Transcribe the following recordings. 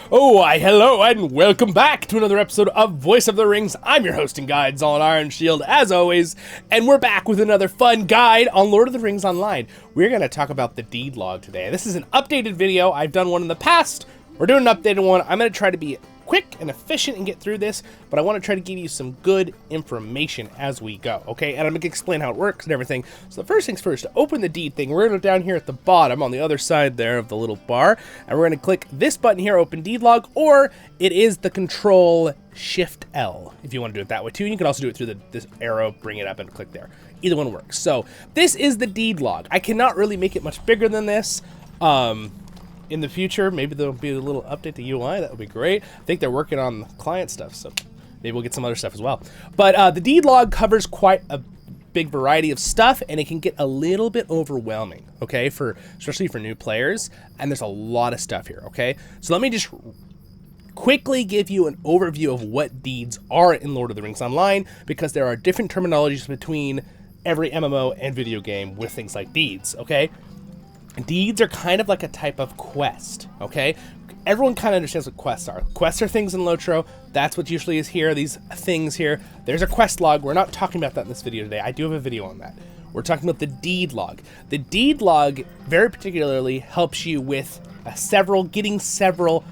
Oh, why, hello, and welcome back to another episode of Voice of the Rings. I'm your host and guide, Zollin Ironshield, as always, and we're back with another fun guide on Lord of the Rings Online. We're going to talk about the deed log today. This is an updated video. I've done one in the past. We're doing an updated one. I'm going to try to be quick and efficient and get through this, but I want to try to give you some good information as we go, okay? And I'm going to explain how it works and everything. So the first things first, to open the deed thing, we're going to go down here at the bottom on the other side there of the little bar, and we're going to click this button here, open deed log, or it is the Control Shift L if you want to do it that way too. And you can also do it through this arrow, bring it up and click there. Either one works. So this is the deed log. I cannot really make it much bigger than this. In the future, maybe there'll be a little update to UI. That would be great. I think they're working on client stuff, so maybe we'll get some other stuff as well. But the deed log covers quite a big variety of stuff, and it can get a little bit overwhelming, okay, especially for new players. And there's a lot of stuff here, okay? So let me just quickly give you an overview of what deeds are in Lord of the Rings Online, because there are different terminologies between every MMO and video game with things like deeds, okay? Deeds are kind of like a type of quest, okay? Everyone kind of understands what quests are. Quests are things in LOTRO. That's what usually is here, these things here. There's a quest log. We're not talking about that in this video today. I do have a video on that. We're talking about the deed log. The deed log very particularly helps you with getting several.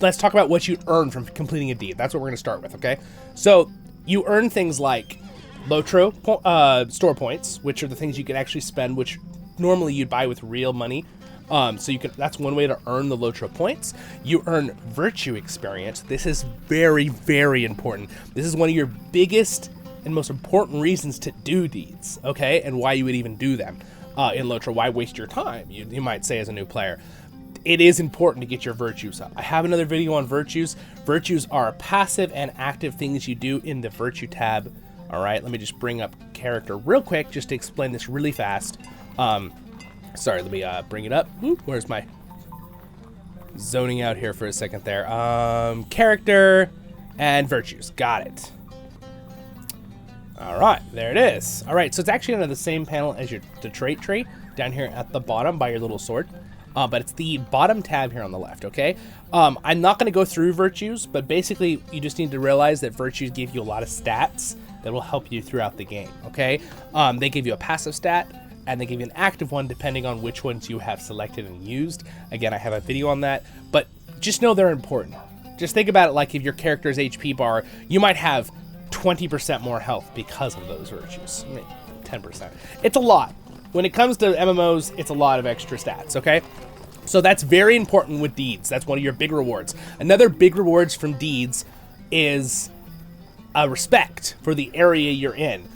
Let's talk about what you earn from completing a deed. That's what we're going to start with, okay? So you earn things like LOTRO store points, which are the things you can actually spend, which normally you'd buy with real money. That's one way to earn the LOTRO points. You earn virtue experience. This is very, very important. This is one of your biggest and most important reasons to do deeds, okay? And why you would even do them in LOTRO. Why waste your time, you might say, as a new player. It is important to get your virtues up. I have another video on virtues. Virtues are passive and active things you do in the virtue tab. All right, let me just bring up character real quick just to explain this really fast. Sorry, let me bring it up. Where's my zoning out here for a second there? Character and virtues. Got it. All right, there it is. All right, so it's actually under the same panel as the trait tree down here at the bottom by your little sword. But it's the bottom tab here on the left, okay? I'm not going to go through virtues, but basically you just need to realize that virtues give you a lot of stats that will help you throughout the game, okay? They give you a passive stat, and they give you an active one depending on which ones you have selected and used. Again, I have a video on that, but just know they're important. Just think about it like if your character's HP bar, you might have 20% more health because of those virtues. 10%. It's a lot. When it comes to MMOs, it's a lot of extra stats, okay? So that's very important with deeds. That's one of your big rewards. Another big rewards from deeds is respect for the area you're in.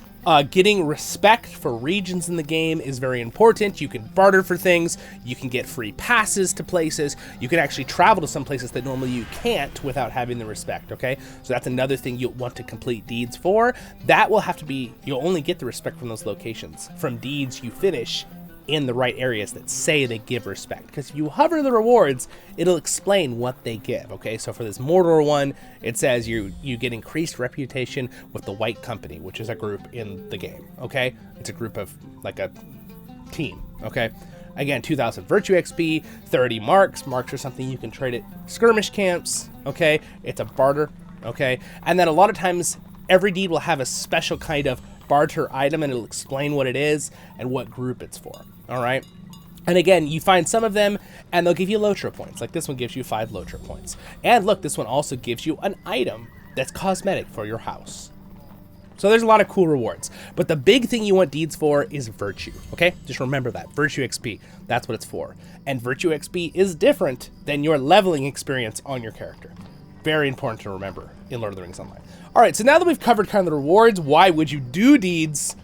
Getting respect for regions in the game is very important. You can barter for things. You can get free passes to places. You can actually travel to some places that normally you can't without having the respect, okay? So that's another thing you'll want to complete deeds for. That will have to be, you'll only get the respect from those locations, from deeds you finish in the right areas that say they give respect. Because if you hover the rewards, it'll explain what they give, okay? So for this Mordor one, it says you get increased reputation with the White Company, which is a group in the game, okay? It's a group of, like a team, okay? Again, 2,000 virtue XP, 30 marks. Marks are something you can trade at skirmish camps, okay? It's a barter, okay? And then a lot of times, every deed will have a special kind of barter item, and it'll explain what it is and what group it's for. All right. And again, you find some of them and they'll give you LOTRO points. Like this one gives you 5 LOTRO points. And look, this one also gives you an item that's cosmetic for your house. So there's a lot of cool rewards. But the big thing you want deeds for is virtue. Okay. Just remember that. Virtue XP. That's what it's for. And virtue XP is different than your leveling experience on your character. Very important to remember in Lord of the Rings Online. All right, so now that we've covered kind of the rewards, why would you do deeds?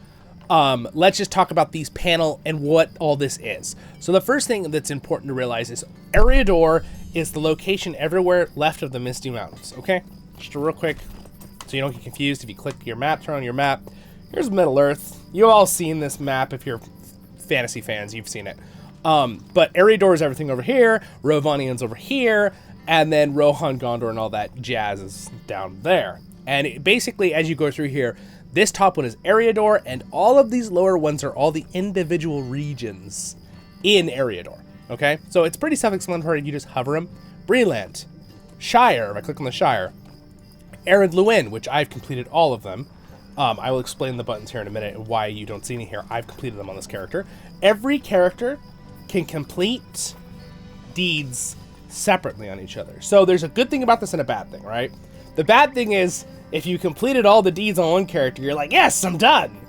Let's just talk about these panel and what all this is. So the first thing that's important to realize is Eriador is the location everywhere left of the Misty Mountains, okay? Just real quick, so you don't get confused. If you click your map, turn on your map, here's Middle Earth. You've all seen this map. If you're fantasy fans, you've seen it. But Eriador is everything over here, Rovanian's over here, and then Rohan, Gondor, and all that jazz is down there. And basically, as you go through here, this top one is Eriador, and all of these lower ones are all the individual regions in Eriador, okay? So it's pretty self-explanatory. You just hover them. Breland, Shire, if I click on the Shire, Aaron Lewin, which I've completed all of them. I will explain the buttons here in a minute and why you don't see any here. I've completed them on this character. Every character can complete deeds separately on each other. So there's a good thing about this and a bad thing, right? The bad thing is, if you completed all the deeds on one character, you're like, yes, I'm done.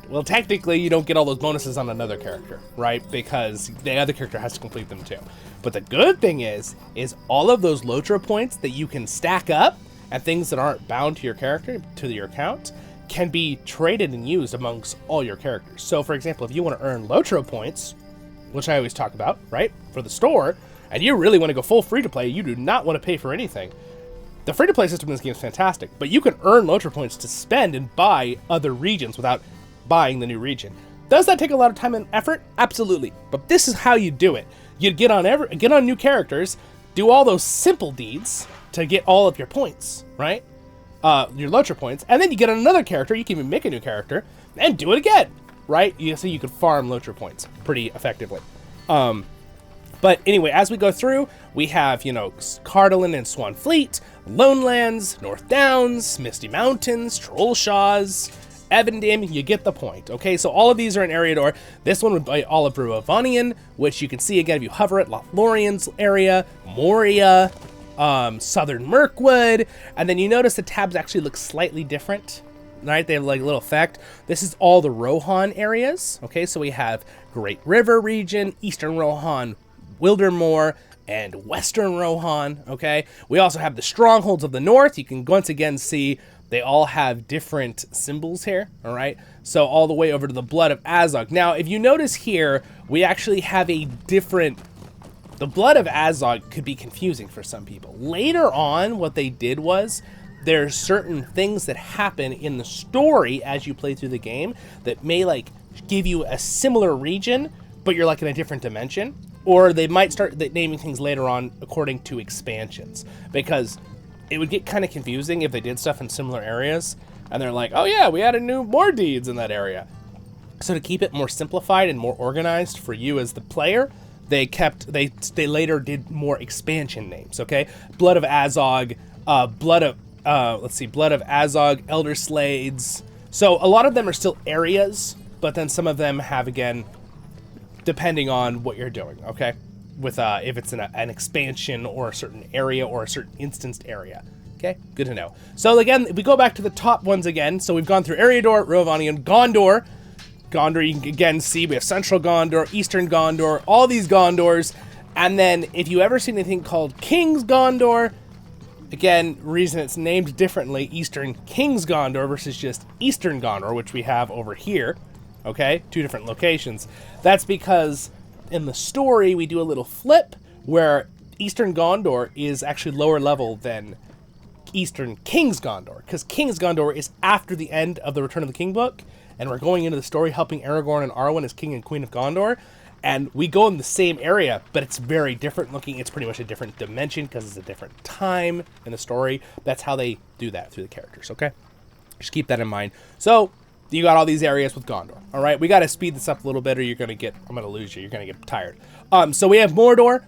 Well, technically, you don't get all those bonuses on another character, right? Because the other character has to complete them too. But the good thing is all of those LOTRO points that you can stack up and things that aren't bound to your character, to your account, can be traded and used amongst all your characters. So, for example, if you want to earn LOTRO points, which I always talk about, right, for the store, and you really want to go full free-to-play, you do not want to pay for anything, the free-to-play system in this game is fantastic, but you can earn LOTRO points to spend and buy other regions without buying the new region. Does that take a lot of time and effort? Absolutely. But this is how you do it. You get on new characters, do all those simple deeds to get all of your points, right? Your LOTRO points, and then you get on another character, you can even make a new character, and do it again, right? So you can farm LOTRO points pretty effectively. But anyway, as we go through, we have, Carlisle and Swanfleet, Lonelands, North Downs, Misty Mountains, Trollshaws, Evandam, you get the point. Okay, so all of these are in Eriador. This one would be all of Ruavanian, which you can see again if you hover it, Lothlorien's area, Moria, Southern Mirkwood, and then you notice the tabs actually look slightly different, right? They have like a little effect. This is all the Rohan areas. Okay, so we have Great River region, Eastern Rohan, Wildermoor, and Western Rohan. Okay, we also have the strongholds of the north. You can once again see they all have different symbols here, all right? So all the way over to the Blood of Azog. Now, if you notice here, we actually have a different... The Blood of Azog could be confusing for some people. Later on, what they did was, there's certain things that happen in the story as you play through the game that may, like, give you a similar region, but you're, like, in a different dimension. Or they might start naming things later on according to expansions. Because it would get kind of confusing if they did stuff in similar areas and they're like, oh yeah, we added more deeds in that area. So to keep it more simplified and more organized for you as the player, they later did more expansion names. Okay, Blood of Azog, Blood of Azog, Elder Slades. So a lot of them are still areas, but then some of them have, again, depending on what you're doing. Okay, with if it's an expansion or a certain area or a certain instanced area. Okay, good to know. So again, we go back to the top ones again. So we've gone through Eriador, Rovanian, Gondor. Gondor, you can again see we have Central Gondor, Eastern Gondor, all these Gondors. And then if you ever see anything called King's Gondor, again, reason it's named differently, Eastern King's Gondor versus just Eastern Gondor, which we have over here. Okay, two different locations. That's because in the story, we do a little flip where Eastern Gondor is actually lower level than Eastern King's Gondor, because King's Gondor is after the end of the Return of the King book, and we're going into the story helping Aragorn and Arwen as King and Queen of Gondor, and we go in the same area, but it's very different looking. It's pretty much a different dimension because it's a different time in the story. That's how they do that through the characters, okay? Just keep that in mind. So, you got all these areas with Gondor, all right? We got to speed this up a little bit or I'm going to lose you. You're going to get tired. So we have Mordor.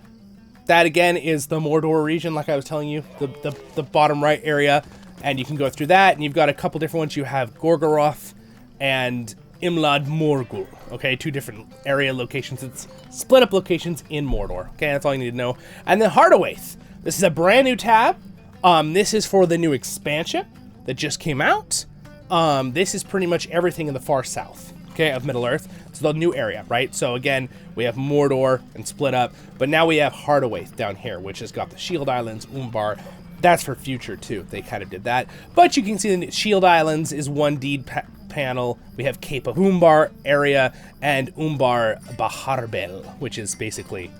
That, again, is the Mordor region, like I was telling you, the bottom right area. And you can go through that, and you've got a couple different ones. You have Gorgoroth and Imlad Morgul, okay? Two different area locations. It's split up locations in Mordor, okay? That's all you need to know. And then Hardawaith. This is a brand new tab. This is for the new expansion that just came out. This is pretty much everything in the far south, okay, of Middle-earth. It's the new area, right? So again, we have Mordor and split up, but now we have Hardawaith down here, which has got the Shield Islands, Umbar. That's for future too. They kind of did that, but you can see the Shield Islands is one deed panel. We have Cape of Umbar area and Umbar Baharbel, which is basically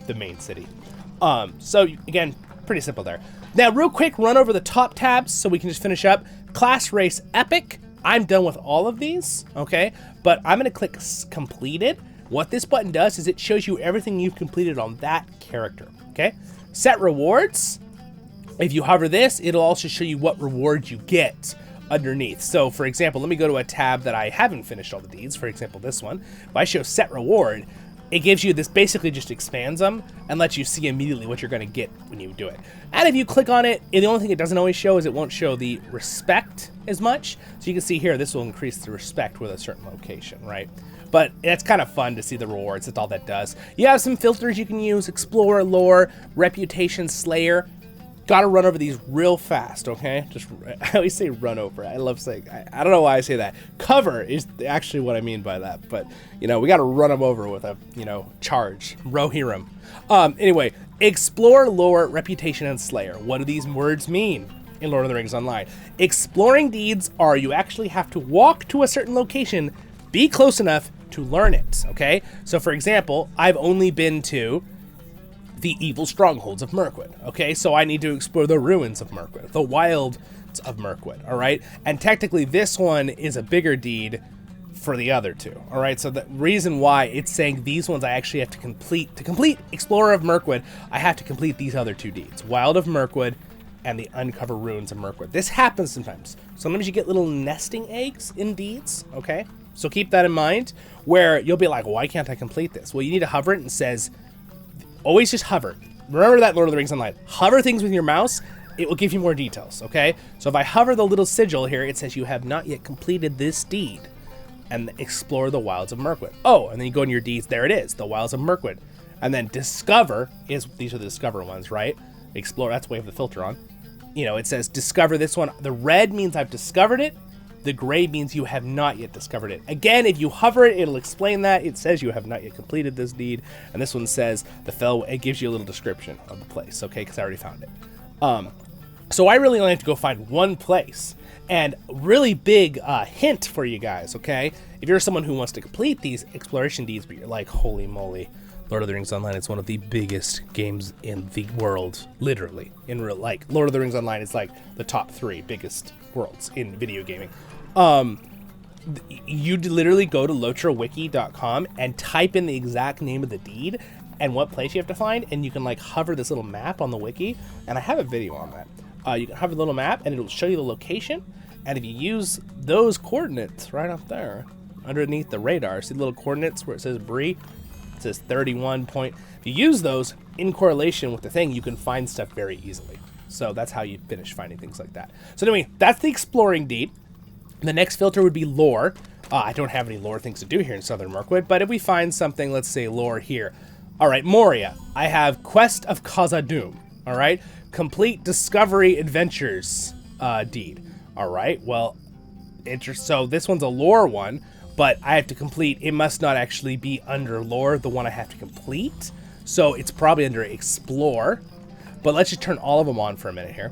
the main city. So again, pretty simple there. Now, real quick, run over the top tabs so we can just finish up. Class, Race, Epic. I'm done with all of these, okay? But I'm going to click Completed. What this button does is it shows you everything you've completed on that character, okay? Set Rewards. If you hover this, it'll also show you what rewards you get underneath. So, for example, let me go to a tab that I haven't finished all the deeds. For example, this one. If I show Set Reward, it gives you this, basically just expands them and lets you see immediately what you're going to get when you do it. And if you click on it, the only thing it doesn't always show is it won't show the respect as much. So you can see here, this will increase the respect with a certain location, right? But it's kind of fun to see the rewards. That's all that does. You have some filters you can use: Explorer, Lore, Reputation, Slayer. Gotta run over these real fast, okay? I always say run over. I love saying, I don't know why I say that. Cover is actually what I mean by that, but, you know, we gotta run them over with a, you know, charge. Rohirrim. Anyway, Explore, Lore, Reputation, and Slayer. What do these words mean in Lord of the Rings Online? Exploring deeds are you actually have to walk to a certain location, be close enough to learn it, okay? So, for example, I've only been to the evil strongholds of Mirkwood, okay? So I need to explore the ruins of Mirkwood, the wilds of Mirkwood, all right? And technically this one is a bigger deed for the other two, all right? So the reason why it's saying these ones I actually have to complete Explorer of Mirkwood, I have to complete these other two deeds, Wild of Mirkwood and the Uncover Ruins of Mirkwood. This happens sometimes. Sometimes you get little nesting eggs in deeds, okay? So keep that in mind, where you'll be like, why can't I complete this? Well, you need to hover it, and it says, always just hover. Remember that, Lord of the Rings Online. Hover things with your mouse, it will give you more details, okay? So if I hover the little sigil here, it says you have not yet completed this deed, and explore the wilds of Mirkwood. Oh, and then you go in your deeds, there it is, the wilds of Mirkwood. And then discover these are the discover ones, right? Explore, that's why we have the filter on. You know, it says discover this one. The red means I've discovered it. The gray means you have not yet discovered it. Again, if you hover it, it'll explain that. It says you have not yet completed this deed. And this one says it gives you a little description of the place, okay? Because I already found it. So I really only have to go find one place. And really big hint for you guys, okay? If you're someone who wants to complete these exploration deeds, but you're like, holy moly, Lord of the Rings Online is one of the biggest games in the world, literally. In real, like, Lord of the Rings Online is like the top 3 biggest worlds in video gaming. You literally go to lotrowiki.com and type in the exact name of the deed and what place you have to find, and you can like hover this little map on the wiki, and I have a video on that. You can hover the little map and it'll show you the location, and if you use those coordinates right up there underneath the radar, see the little coordinates where it says Bree? It says 31 point. If you use those in correlation with the thing, you can find stuff very easily. So that's how you finish finding things like that. So anyway, that's the exploring deed. The next filter would be lore. I don't have any lore things to do here in Southern Mirkwood, but if we find something, let's say lore here. All right, Moria. I have Quest of Khazad-dûm. All right, complete Discovery Adventures deed. All right, well, so this one's a lore one, but I have to complete. It must not actually be under lore, the one I have to complete. So it's probably under explore. But let's just turn all of them on for a minute here.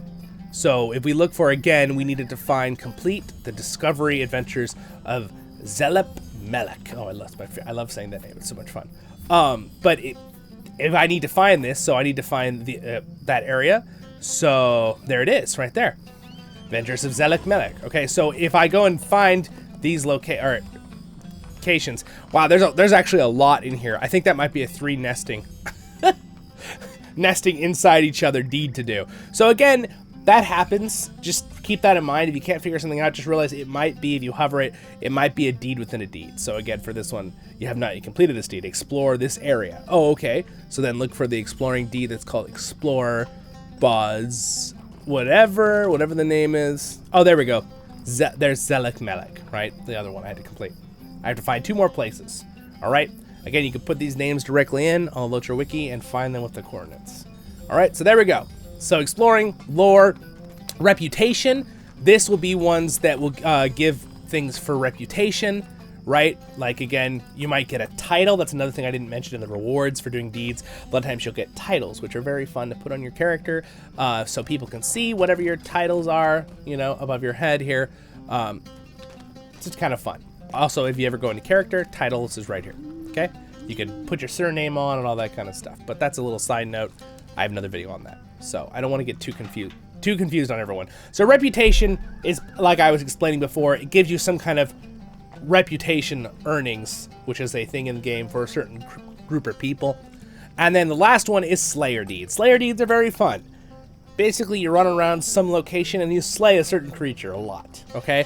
So if we look for, again, we needed to find complete the Discovery Adventures of Zelep Melek. Oh, I love saying that name. It's so much fun. But if I need to find this, so I need to find that area. So there it is, right there. Adventures of Zelek Melek. Okay, so if I go and find these locations, wow, there's actually a lot in here. I think that might be a 3 nesting. Nesting inside each other deed to do. So again, that happens. Just keep that in mind. If you can't figure something out, just realize it might be, if you hover it, it might be a deed within a deed. So again, for this one, you have not yet completed this deed. Explore this area. Oh, okay. So then look for the exploring deed that's called Explore Buzz, whatever the name is. Oh, there we go. There's Zelek Melek, right? The other one I had to complete. I have to find 2 more places. All right. Again, you can put these names directly in on LOTRO Wiki and find them with the coordinates. All right, so there we go. So exploring, lore, reputation. This will be ones that will give things for reputation, right? Like, again, you might get a title. That's another thing I didn't mention in the rewards for doing deeds. A lot of times you'll get titles, which are very fun to put on your character, so people can see whatever your titles are, you know, above your head here. It's just kind of fun. Also, if you ever go into character, titles is right here. Okay, you can put your surname on and all that kind of stuff, but that's a little side note. I have another video on that, so I don't want to get too confused on everyone. So reputation is, like I was explaining before, it gives you some kind of reputation earnings, which is a thing in the game for a certain group of people. And then the last one is Slayer deeds. Slayer deeds are very fun. Basically, you run around some location and you slay a certain creature a lot, okay?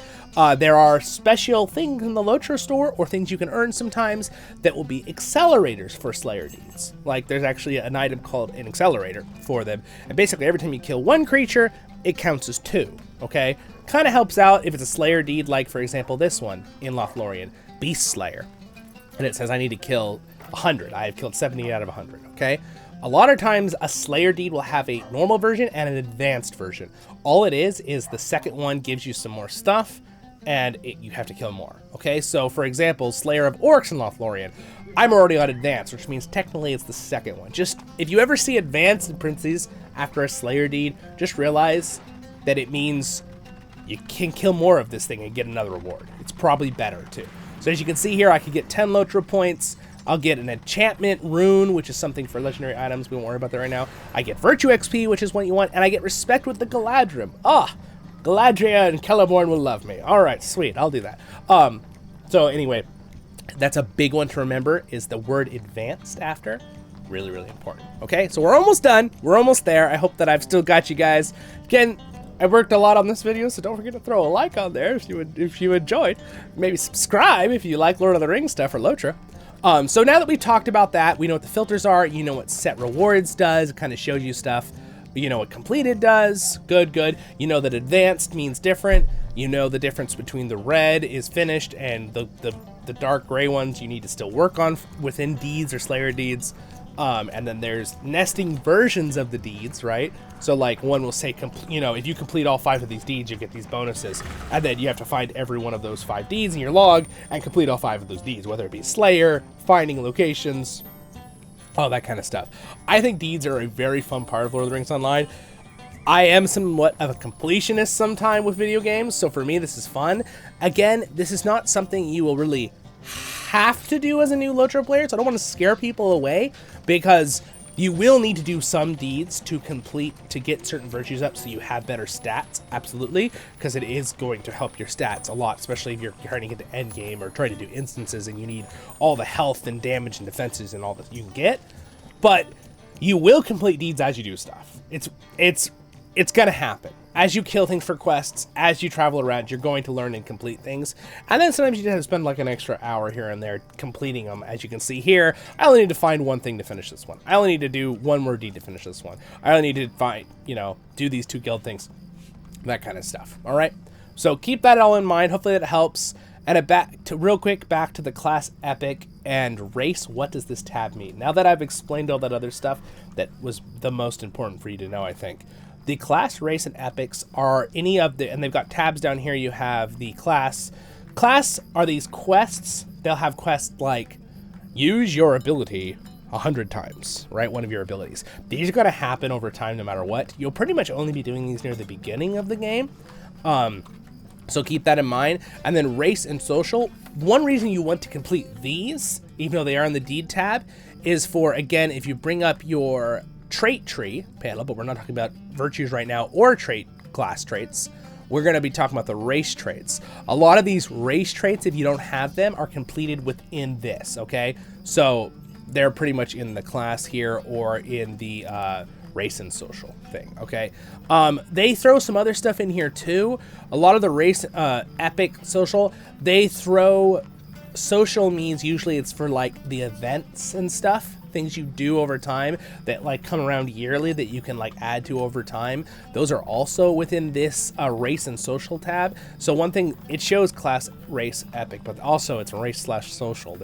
There are special things in the LOTRO store, or things you can earn sometimes, that will be accelerators for Slayer deeds. Like, there's actually an item called an accelerator for them, and basically every time you kill one creature, it counts as 2, okay? Kind of helps out if it's a Slayer deed, like, for example, this one in Lothlorien, Beast Slayer. And it says I need to kill 100. I have killed 70 out of 100, okay? A lot of times, a Slayer deed will have a normal version and an advanced version. All it is the second one gives you some more stuff, and you have to kill more, okay? So, for example, Slayer of Orcs in Lothlorien, I'm already on advanced, which means technically it's the second one. Just, if you ever see advanced in parentheses after a Slayer deed, just realize that it means you can kill more of this thing and get another reward. It's probably better, too. So, as you can see here, I could get 10 LOTRO points. I'll get an enchantment rune, which is something for legendary items. We won't worry about that right now. I get virtue XP, which is what you want, and I get respect with the Galadrim. Galadria and Celeborn will love me. All right, sweet. I'll do that. So anyway, that's a big one to remember, is the word advanced after. Really, really important. Okay, so we're almost done. We're almost there. I hope that I've still got you guys. Again, I worked a lot on this video, so don't forget to throw a like on there if you enjoyed. Maybe subscribe if you like Lord of the Rings stuff or LOTRO. So now that we've talked about that, we know what the filters are, you know what set rewards does, it kind of shows you stuff, you know what completed does, good. You know that advanced means different, you know the difference between the red is finished and the dark gray ones you need to still work on within deeds or Slayer deeds. And then there's nesting versions of the deeds, right? So like one will say, you know, if you complete all 5 of these deeds, you get these bonuses. And then you have to find every one of those 5 deeds in your log and complete all 5 of those deeds, whether it be Slayer, finding locations, all that kind of stuff. I think deeds are a very fun part of Lord of the Rings Online. I am somewhat of a completionist sometime with video games, so for me this is fun. Again, this is not something you will really have to do as a new LOTRO player, so I don't want to scare people away, because you will need to do some deeds to get certain virtues up so you have better stats, absolutely, because it is going to help your stats a lot, especially if you're trying to get to end game or trying to do instances and you need all the health and damage and defenses and all that you can get. But you will complete deeds as you do stuff. It's gonna happen. As you kill things for quests, as you travel around, you're going to learn and complete things. And then sometimes you have to spend like an extra hour here and there completing them. As you can see here, I only need to find one thing to finish this one. I only need to do one more deed to finish this one. I only need to find, you know, do these 2 guild things. That kind of stuff, all right? So keep that all in mind. Hopefully that helps. And back to the class epic and race. What does this tab mean? Now that I've explained all that other stuff, that was the most important for you to know, I think. The class, race, and epics are any of the, and they've got tabs down here. You have the class. Class are these quests. They'll have quests like use your ability 100 times, right? One of your abilities. These are going to happen over time no matter what. You'll pretty much only be doing these near the beginning of the game. So keep that in mind. And then race and social. One reason you want to complete these, even though they are in the deed tab, is for, again, if you bring up your trait tree panel, but we're not talking about virtues right now or trait class traits. We're going to be talking about the race traits. A lot of these race traits, if you don't have them, are completed within this, okay? So they're pretty much in the class here or in the race and social thing, okay? They throw some other stuff in here too. A lot of the race epic social, they throw social means usually it's for like the events and stuff. Things you do over time that like come around yearly that you can like add to over time. Those are also within this race and social tab. So one thing, it shows class, race, epic, but also it's race/social.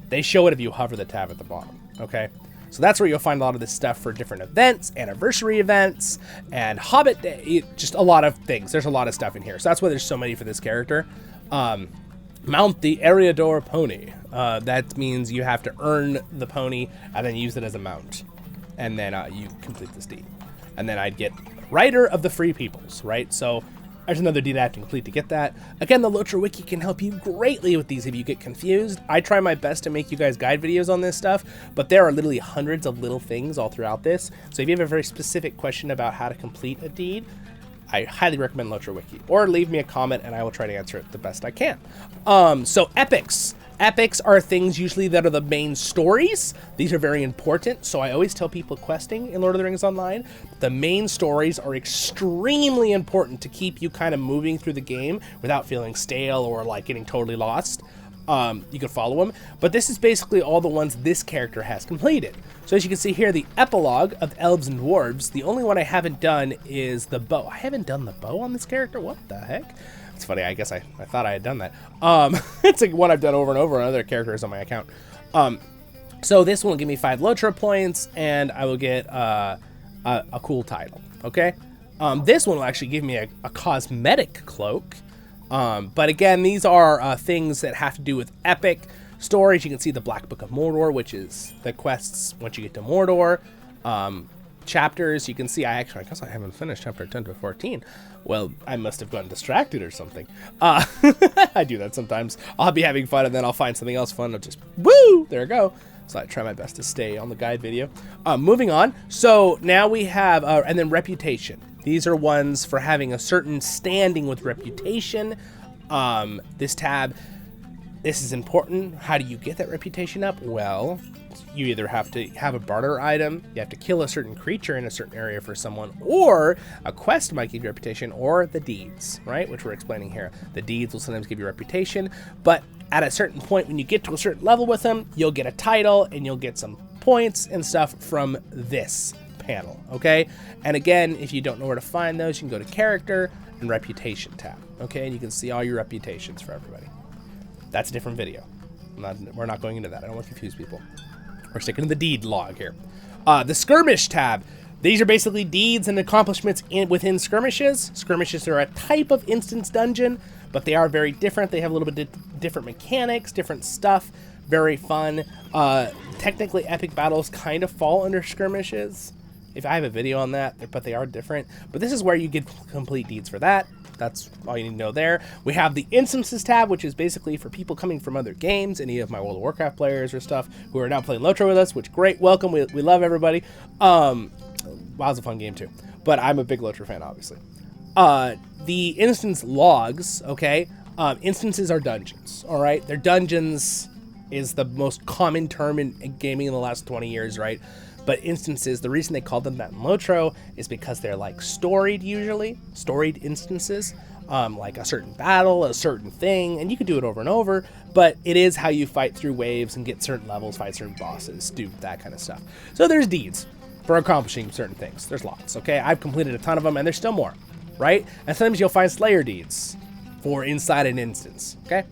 They show it if you hover the tab at the bottom, okay? So that's where you'll find a lot of this stuff for different events, anniversary events, and Hobbit Day, just a lot of things. There's a lot of stuff in here. So that's why there's so many for this character. Mount the Eriador pony. That means you have to earn the pony and then use it as a mount. And then you complete this deed. And then I'd get Rider of the Free Peoples, right? So there's another deed I have to complete to get that. Again, the LOTRO Wiki can help you greatly with these if you get confused. I try my best to make you guys guide videos on this stuff, but there are literally hundreds of little things all throughout this. So if you have a very specific question about how to complete a deed, I highly recommend LOTRO Wiki, or leave me a comment and I will try to answer it the best I can. So epics. Epics are things usually that are the main stories. These are very important, so I always tell people questing in Lord of the Rings Online, the main stories are extremely important to keep you kind of moving through the game without feeling stale or like getting totally lost. You can follow them, but this is basically all the ones this character has completed. So as you can see here, the epilogue of Elves and Dwarves, the only one I haven't done is the bow. I haven't done the bow on this character? What the heck? It's funny, I guess I thought I had done that. It's like one I've done over and over on other characters on my account. So this one will give me 5 LOTRO points, and I will get a cool title, okay? This one will actually give me a cosmetic cloak. But again, these are things that have to do with epic stories. You can see the Black Book of Mordor, which is the quests once you get to Mordor. Chapters, you can see, I guess I haven't finished chapter 10 to 14. Well, I must have gotten distracted or something. I do that sometimes. I'll be having fun and then I'll find something else fun. I'll just, woo, there I go. So I try my best to stay on the guide video. Moving on. So now we have, and then reputation. These are ones for having a certain standing with reputation. This tab, this is important. How do you get that reputation up? Well, you either have to have a barter item, you have to kill a certain creature in a certain area for someone, or a quest might give you reputation, or the deeds, right? Which we're explaining here. The deeds will sometimes give you reputation, but at a certain point, when you get to a certain level with them, you'll get a title and you'll get some points and stuff from this panel, okay? And again, if you don't know where to find those, you can go to character and reputation tab, okay? And you can see all your reputations for everybody. That's a different video. We're not going into that. I don't want to confuse people. We're sticking to the deed log here. The skirmish tab. These are basically deeds and accomplishments within skirmishes. Skirmishes are a type of instance dungeon, but they are very different. They have a little bit different mechanics, different stuff. Very fun. Technically, epic battles kind of fall under skirmishes. If I have a video on that, but they are different. But this is where you get complete deeds for that. That's all you need to know there. We have the instances tab, which is basically for people coming from other games, any of my World of Warcraft players or stuff who are now playing LOTRO with us, which great, welcome, we love everybody. WoW's a fun game too, but I'm a big LOTRO fan, obviously. The instance logs, okay, instances are dungeons, all right? They're dungeons is the most common term in gaming in the last 20 years, right? But instances, the reason they call them that in LOTRO is because they're like storied usually, storied instances, like a certain battle, a certain thing, and you can do it over and over, but it is how you fight through waves and get certain levels, fight certain bosses, do that kind of stuff. So there's deeds for accomplishing certain things. There's lots, okay? I've completed a ton of them, and there's still more, right? And sometimes you'll find Slayer deeds for inside an instance, okay?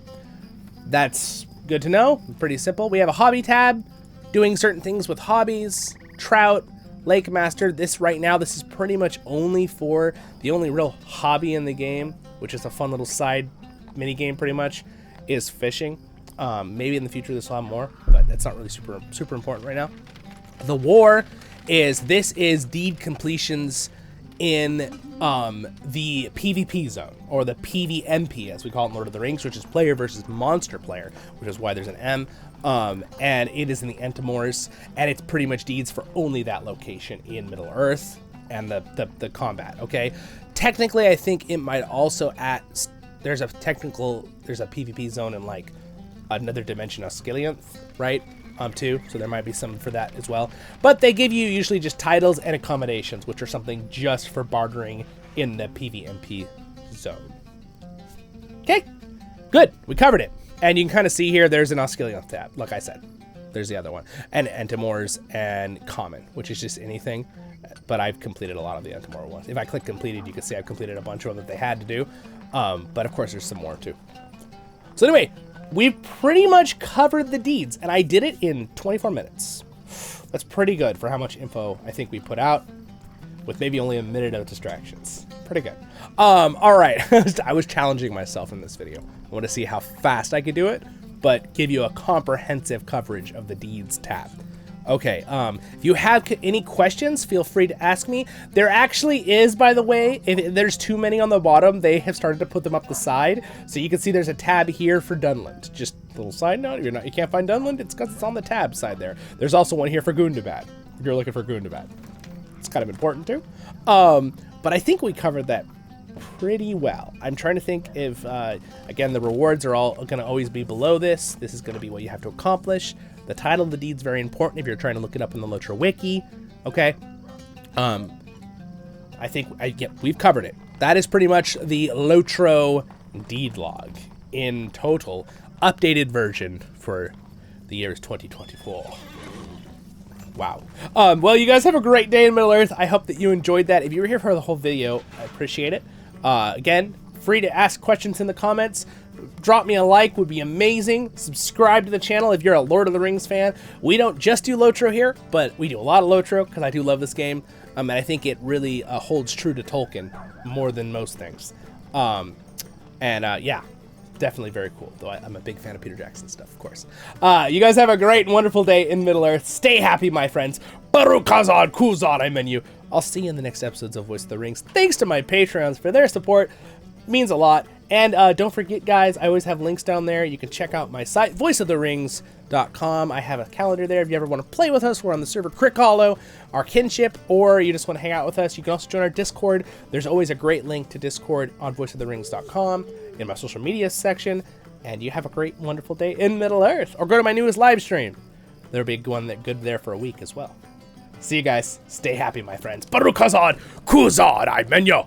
That's good to know, pretty simple. We have a hobby tab, doing certain things with hobbies, trout, lake master. This right now, this is pretty much only for the only real hobby in the game, which is a fun little side mini game pretty much, is fishing. Maybe in the future this will have more, but that's not really super important right now. The war is, this is deed completions in the PvP zone, or the PvMP as we call it in Lord of the Rings, which is player versus monster player, which is why there's an M. And it is in the Entomors, and it's pretty much deeds for only that location in Middle Earth and the combat, okay? Technically, I think it might also there's a PvP zone in like another dimension of Skillianth, right? Too, so there might be some for that as well. But they give you usually just titles and accommodations, which are something just for bartering in the PvMP zone. Okay, good, we covered it. And you can kind of see here, there's an Oscillionth tab, like I said. There's the other one. And Entomors and Common, which is just anything. But I've completed a lot of the Entomor ones. If I click completed, you can see I've completed a bunch of them that they had to do. But of course, there's some more too. So anyway, we've pretty much covered the deeds, and I did it in 24 minutes. That's pretty good for how much info I think we put out, with maybe only a minute of distractions. Pretty good. All right, I was challenging myself in this video. I want to see how fast I could do it, but give you a comprehensive coverage of the deeds tab. Okay, if you have any questions, feel free to ask me. There actually is, by the way, if there's too many on the bottom, they have started to put them up the side. So you can see there's a tab here for Dunland. Just a little side note, if you can't find Dunland, it's because it's on the tab side there. There's also one here for Gundabad, if you're looking for Gundabad. It's kind of important too. But I think we covered that pretty well. I'm trying to think if, again, the rewards are all going to always be below this. This is going to be what you have to accomplish. The title of the deed is very important if you're trying to look it up in the LOTRO wiki. Okay. I think, we've covered it. That is pretty much the LOTRO deed log in total. Updated version for the years 2024. Wow. Well, you guys have a great day in Middle-earth. I hope that you enjoyed that. If you were here for the whole video, I appreciate it. Again, free to ask questions in the comments. Drop me a like, would be amazing. Subscribe to the channel if you're a Lord of the Rings fan. We don't just do LOTRO here, but we do a lot of LOTRO because I do love this game. And I think it really holds true to Tolkien more than most things. Yeah, definitely very cool. Though I'm a big fan of Peter Jackson stuff, of course. You guys have a great and wonderful day in Middle-earth. Stay happy, my friends. Baruch Kazad Kuzad, I menu. I'll see you in the next episodes of Voice of the Rings. Thanks to my Patreons for their support. Means a lot. And don't forget, guys, I always have links down there. You can check out my site, voiceoftherings.com. I have a calendar there if you ever want to play with us. We're on the server CrickHollow, our Kinship, or you just want to hang out with us. You can also join our Discord. There's always a great link to Discord on voiceoftherings.com in my social media section. And you have a great, wonderful day in Middle-earth. Or go to my newest live stream. There'll be one that good there for a week as well. See you guys. Stay happy, my friends. Baruch Kazad Kuzad, I menu.